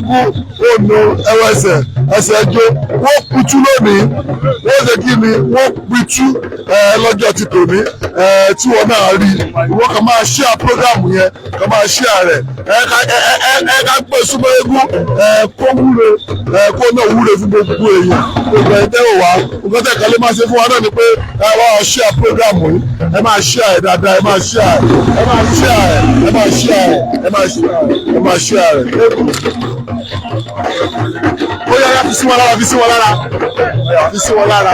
eégún ònà ẹwẹsẹ̀ ẹsẹ̀ ẹjọ́ wọ́n pitú lónìí wọ́n ṣe kí ni wọ́n pitú lọ́jọ́ ti tòní tí wọ́n náà rí ìwọ́n kan máa share program yẹn kan máa share rẹ̀ ká gbé súnmọ́ eégún kó wúre kó náà wúre fún gbogbo èèyàn gbogbo ẹ̀ tẹ́wọ̀ wá nǹkan tẹ̀ kálí máa ṣe fún wa náà ni pé wá share program yìí ẹ máa share ẹ̀ dáadáa ẹ máa share ẹ máa share ẹ máa share ẹ máa share ẹ máa share rẹ̀ ó yára fi sí wọn lára fi sí wọn lára fi sí wọn lára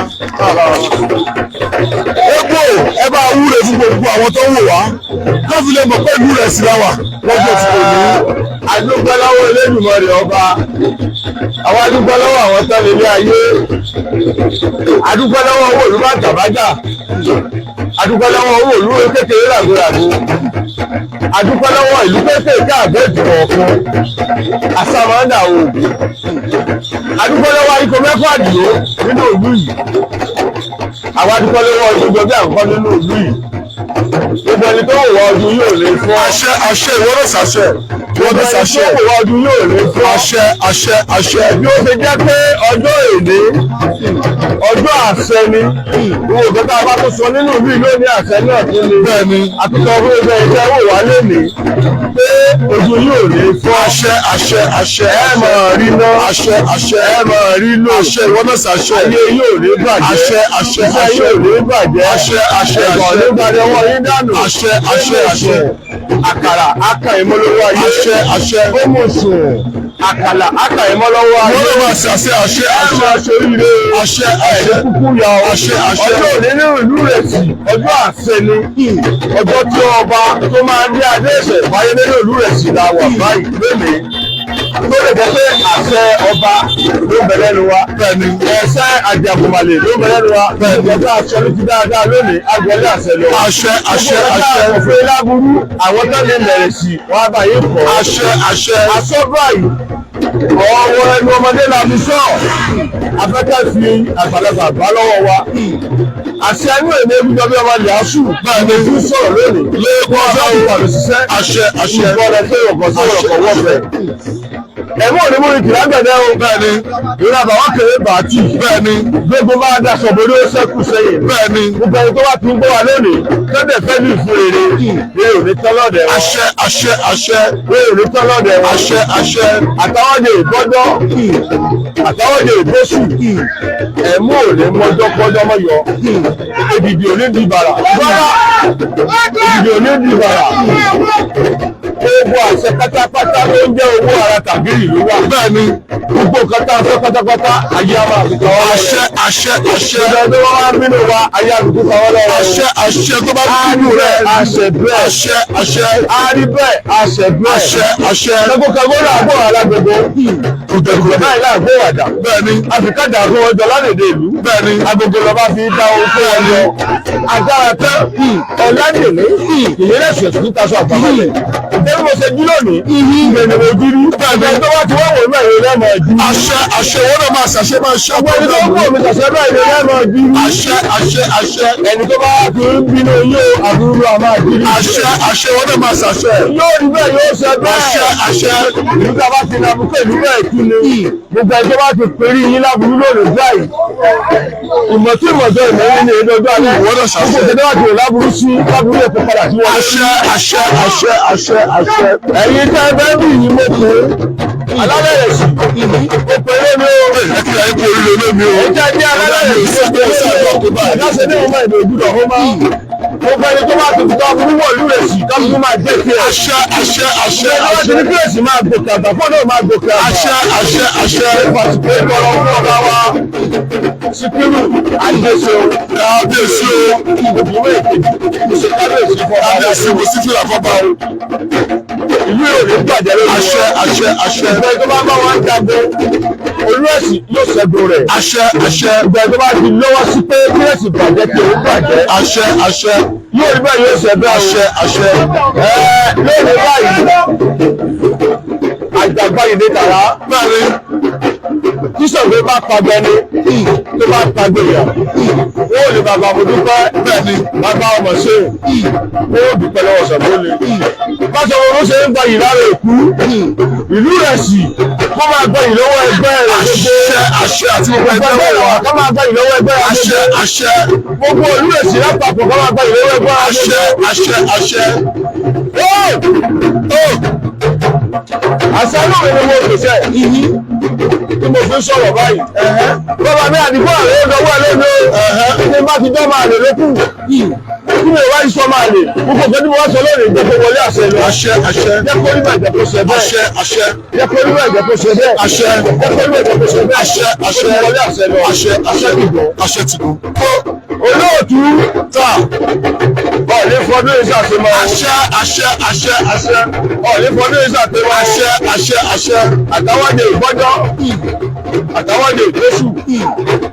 egbò ẹ bá wúre fún gbogbo àwọn tó ń wò wá káfí lè mọ̀ pé ìlú rẹ̀ sí láwà lọ́jọ́ tí kò ní. adúpẹ́ lọ́wọ́ Elédùmarè ọba àwọn adúpẹ́ lọ́wọ́ àwọn tẹ́lẹ̀ ilé ayé adúpẹ́ lọ́wọ́ owó ìlú bàtàbàtà adúpẹ́ lọ́wọ́ owó ìlú kékeré ràgóràgó adúpẹ́ lọ́wọ́ ìlú kékeré àbẹ́ẹ̀tì kọ̀ọ̀kan àsàmọ́ndà oògùn adúpẹ́ lọ́wọ́ ikọ̀ mẹ́fà dúró nínú ìlú yìí àwọn adúpẹ́ lọ́wọ́ ọdún gbọ́dọ̀ àkọ́kọ́ nínú ìlú yìí gbogbo ẹni tó wọ ọdún yóò lè fún àṣẹ ìwọ́n sàṣẹ ìwọ́n sàṣẹ tó wọ ọdún yóò lè fún àṣẹ bí ó ṣe jẹ́ pé ọjọ́ èdè ọjọ́ àṣẹ ni ìwò ìgbẹ́ta bá tó sọ nínú ìlú ìlú ní àṣẹ náà tún ni bẹ́ẹ̀ ni àtúntò ọdún ẹgbẹ́ ìjẹ́ wò wá lónìí pé ọdún yóò lè fún àṣẹ ẹ máa rí ná àṣẹ ẹ máa rí lò àṣẹ ìwọ́n sàṣẹ ayé yóò lè bàjẹ́ àṣẹ yóò lè bàjẹ́ àṣẹ ẹ̀gbọ́n ló gbàdé wọ́n yín dànù àṣẹ àkàrà aka ìmọ̀lọ́wọ́ ayé àṣẹ ó mọ̀ sùn àkàlà aka ìmọ̀lọ́wọ́ ayé wọ́n máa ṣàṣẹ àṣẹ oríire àṣẹ kúkú ya àṣẹ ọjọ́ òní nínú ìlú rẹ̀ sí ọjọ́ àṣẹ ni ọjọ́ tí ọba tó máa ń dé adé ẹ̀sẹ̀ báyé nínú ìlú rẹ̀ sí la wà báyìí lónìí tó lè jẹ́ pé àṣẹ ọba ló bẹ̀rẹ̀ nu wa ẹ̀ṣẹ́ àjàgùnmalè ló bẹ̀rẹ̀ nu wa ìjọba aṣọ ní ti dáadáa lónìí agbọ̀lẹ̀ àṣẹ lọ. àṣẹ òfin láburú àwọn tó lè bẹ̀rẹ̀ sí wọn àbáyé kọ́. àṣẹ àṣọ́gbà yìí ọwọ́ ẹnu ọmọdé la fi sọ afẹ́kẹ́ fi àgbàlagbà bá lọ́wọ́ wa àṣẹ inú èmi ebújọ bí ọmọ ilẹ̀ asù náà ní ojú sọ̀rọ̀ lónìí lẹ́ẹ̀kọ́ ọjọ́ ìpàdé ṣiṣẹ́ àṣẹ ìgbọ́dọ̀ pé ọkọ̀ sọ̀rọ̀ kọ̀ wọ́pẹ́ ẹ̀mú òní mú ìkìlá gbẹ̀dẹ́ o bẹ́ẹ̀ni ìrìn àbàwọ́ kéré bàátì bẹ́ẹ̀ni gbogbo bá daṣọ borí ó sẹ́kù sẹ́yìn bẹ́ẹ̀ni gbogbo ẹni tó wá ti ń gbọ́ wa lónìí tẹ́lẹ̀ fẹ́ ní ìfún rere rere ò ní tọ́lọ́dẹ̀ wọn àṣẹ rere ò ní tọ́lọ́dẹ̀ wọn àṣẹ àtàwọ́dẹ̀ ìbọ́dọ́ àtàwọ́dẹ̀ ìbọ́sù ẹ̀mú òní mọ́jọ́ kọ́jọ́ mọ́yọ èdìdì òní di bàrà èdìdì òní di bàrà gbogbo àṣẹ pátápátá ló ń jẹ́ owó ara tàbí ìlú wa. bẹ́ẹ̀ni gbogbo nǹkan tá a fẹ́ pátápátá ayé a máa fi kọ́ ọ́ lọ́wọ́. àṣẹ ìjọba tó wá wá bínú wa ayé a fi kọ́ ọ́ lọ́wọ́. àṣẹ tó bá bínú rẹ̀ àṣẹ bẹ́ẹ̀ àrí bẹ́ẹ̀ àṣẹ bẹ́ẹ̀ àṣẹ lọ́gbọ̀kọ̀gbọ̀ náà gbọ́ alágbègbè kùtẹ̀kùtẹ̀ báyìí náà gbọ́ wàdà. bẹ́ẹ̀ni àfikàdà fún ọjọ́ lálẹ́dẹ ìlú. bẹ́ẹ̀ni agogo lọ́ba fi dá ohun tó wọn lọ. agbára tán ọ̀làdèlé ìyẹlẹ́sẹ̀ tó taṣọ àpamọ́lẹ̀ ìdẹ́rù mo ṣe jí lónìí ìgbẹ̀ni mo jí rí bẹ́ẹ̀ tó wá ti wọ́n wò ní ẹ̀yẹ lẹ́mọ̀ jí. àṣẹ wọn náà máa ṣàṣẹ máa ṣe ọgbọ́n ẹni tó ń kó mi ṣàṣẹ bẹ́ẹ̀ ni lẹ́mọ̀ jí. àṣẹ ẹni tó bá fi ń bínú yóò àbúrú àmà jí. àṣẹ wọn náà máa ṣàṣẹ. yóò rí bẹ́ẹ̀ yóò ṣe bẹ́ẹ̀. àṣẹ ìlú tá a bá ti nàbùkú ìlú bẹ́ẹ̀ kí ni gbogbo ẹni tó bá ti pèrí yín láburú lónìí báyìí ìmọ̀ tí ìmọ̀jọ ìmọ̀rin ní èdè ọjọ́ alẹ́ gbogbo ìṣẹ̀dá wà jùlọ láburú sí láburú lè fi padà sí wọn. àṣẹ ẹ̀yin tẹ́ ẹ bẹ́ẹ̀ bí yìí mo pè é alálẹ̀yẹ̀ sí o pè é lómi o. ẹ̀ka ẹ̀kọ́ orílẹ̀ olómi o. ẹ̀jẹ̀ ní alálẹ̀yẹ̀ sí o pè é lómi o. ẹ̀dá ṣe ní ọmọ ìlú òdúdọ̀ ó máa gbogbo ẹni tó bá ti fi tọ́ burú wọ̀ lúrẹ̀ sí káfíńkú máa jẹ́ kí ẹ. àṣẹ ẹni tí ní kíyèsí máa gòkè àgbà fún náà máa gòkè àgbà. àṣẹ pàṣípè tọrọ fún ọba wa Síkírù àdéṣe kábíyèsí o òbíwé èkejì ṣe kábíyèsí fún ọba kábíyèsí kò sí fìlà fọ́ba o. ìlú ìròyìn gbàjẹ́ lórí wọn. àṣẹ ìgbà tó bá bá wọn jago olú ẹ̀sìn yóò ṣẹ́gun rẹ̀. àṣẹ ìgbà tó bá ti lọ́wọ́ sí pé kí ẹ̀sìn bàjẹ́ kí òun bàjẹ́. àṣẹ yóò rí bẹ́ẹ̀ yóò ṣẹ bẹ́ẹ̀ o. àṣẹ lónìí báyìí àjàgbá ìdè tàrà. bẹ́ẹ̀ni tí Ṣàngó bá pàgbẹ́ni tó bá pàgbẹ́yà ó lè bàbá mo dúpẹ́ bẹ́ẹ̀ ni bàbá ọmọ ṣe ó dúpẹ́ lọ́wọ́ Ṣàngó ni. báṣọ wọn ṣe ń gba yìí lára èkú ìlú rẹ̀ sì kó máa gba yìí lọ́wọ́ ẹgbẹ́ rẹ̀ gbogbo àṣẹ àti gbogbo ẹgbẹ́ wa kó máa gba yìí lọ́wọ́ ẹgbẹ́ rẹ̀ àṣẹ àṣẹ gbogbo ìlú rẹ̀ sì lápapọ̀ kó máa gba yìí lọ́wọ́ ẹgbẹ́ rẹ̀ àṣẹ àṣẹ. àṣà náà ni mo pèsè tí mo fi ń sọ̀rọ̀ báyìí. bàbá mi àdìgbò àlè ó dọwọ́ ẹ lónìí ní bá ti dán máa lè lókù kí mi ò wá ìṣọ́ máa lè gbogbo nǹkan tí mo wá sọ lónìí jẹ́ kó wọlé àṣẹ lọ. àṣẹ àṣẹ. jẹ́ kó rí bàjẹ́ kó ṣe bẹ́ẹ̀. àṣẹ àṣẹ. jẹ́ kó rí bàjẹ́ kó ṣe bẹ́ẹ̀. àṣẹ. jẹ́ kó rí bàjẹ́ kó ṣe bẹ́ẹ̀. àṣẹ àṣẹ. wọlé àṣẹ lọ. àṣẹ àṣẹ tìgbọ̀. àṣẹ tìgbọ̀. olóòtú ta ọ̀lẹ́ fọdún yìí ṣàṣemọ́. àṣẹ àṣẹ àṣẹ àṣẹ. ọ̀lẹ́ fọdún yìí ṣàṣemọ́. àṣẹ àṣẹ àṣẹ. àtàwọ́dé ìgbọ́jọ́ àtàwọ́dé ìgbésù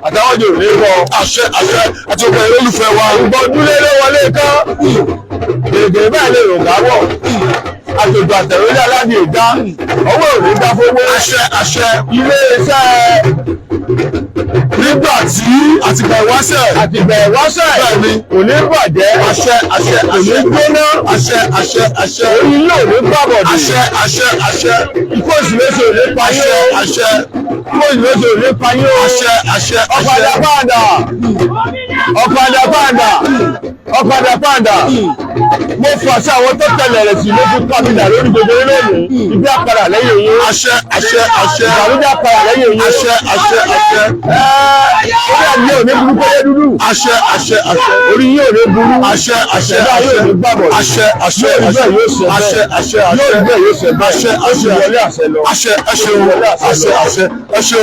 àtàwọ́dé òní bọ̀. àṣẹ àṣẹ àti ọgbà ìlú olùfẹ́ wa. ìgbọ́dúnlé ló wọlé kán gègé bẹ́ẹ̀ lè rò gáwọ̀ àtòjò àtẹ̀wélé aládìí ìdá ọwọ́ òní dá fowó. àṣẹ àṣẹ. ilé iṣẹ́ nígbà tí àtìgbà ìwáṣẹ̀ bẹ́ẹ̀ ni kò ní bàjẹ́ àṣẹ àṣẹ kò ní gbóná àṣẹ àṣẹ àṣẹ orí ilé òní gbàbọ̀dé àṣẹ àṣẹ àṣẹ ikú òsìlẹ́sì òní payé o àṣẹ ikú òsìlẹ́sì òní payé o àṣẹ àṣẹ ọ̀padà pàdà ọ̀padà pàdà ọ̀padà pàdà mo fà sí àwọn tó tẹ̀lé rẹ̀ sí lójú kábínà lórí gbogbo lónìí ibi àpàdà lẹ́yìn yín àṣẹ àṣẹ àṣẹ ìgbàlódé àpàdà lẹ́yìn yín àṣẹ àṣẹ àṣẹ orí àmì òní burú pẹ́lẹ́ dúdú àṣẹ àṣẹ àṣẹ orí yín òní burú àṣẹ àṣẹ ẹ̀dá yóò ní gbàbọ̀ àṣẹ àṣẹ yóò àṣẹ yóò ṣe àṣẹ àṣẹ yóò àṣẹ bẹ́ẹ̀ yóò ṣe bẹ́ẹ̀ àṣẹ ó sì àṣẹ wọlé àṣẹ lọ àṣẹ àṣẹ àṣẹ àṣẹ àṣẹ.